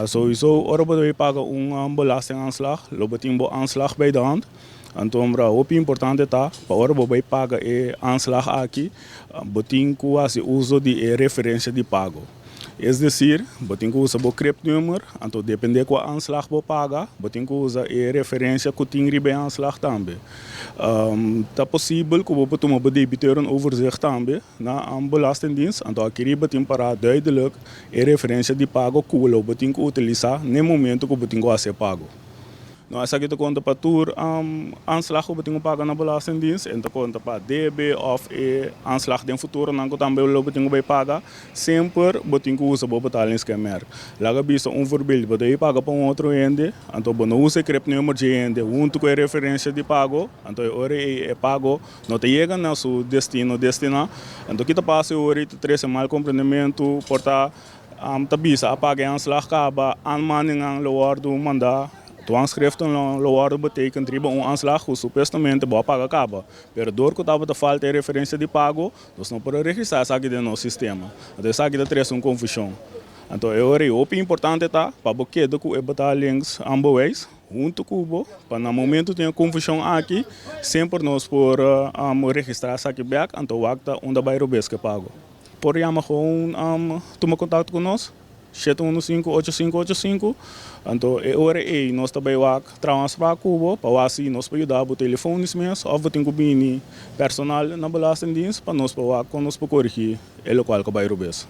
Sowieso, ora we paga belastingaanslag, lobetimbo aanslag bij de hand. Então, o importante tá, para ora we paga aanslag aqui, botinho assim uso de referência de pago. É decir, botinho usa o CREP-número, então depende qual aanslag we paga, botinho usa a referência que tem ribe aanslag também. Tá possível que we botinho debiteur een overzicht também na belastingdienst, então aqui botinho para duidelijk a referência de pago que we botinho utilizar no momento que botinho a ser pago. Nou, essa aqui conta para tour aanslag que botinho paga na belastingdienst, então conta para DB of aanslag den futuro não também o botinho vai pagar, sempre botinho usa o betalingskenmerk. Laga bisa voorbeeld, botinho paga para outro ende, então não usa CREP-número de ende, junto com a referência de pago, então ora é pago, não te chega na seu destino, então kita passa ora te três mal compreendimento, porta tabisa apaga aanslag kaba, aanmaning ang luar do mandar. Toeschriften loor betekent riba aanslag, supostamente boa paga acaba. Pero door que estava falta de referência de pago, nós não podemos registrar isso aqui no sistema. Então isso aqui traz uma confusão. Então o importante tá para porque do que betalings ambos junto com o para no momento tem confusão aqui, sempre nós por registrar isso aqui back, então o acta onde vai receber pago. Por chamar gewoon tomar contato conosco. 715-8585. Então, ora nós também trabalhamos para Cuba, para assim nós podemos ajudar por telefone mesmo, ou por personal na belastingdienst, para nós para corrigir o local que vai receber.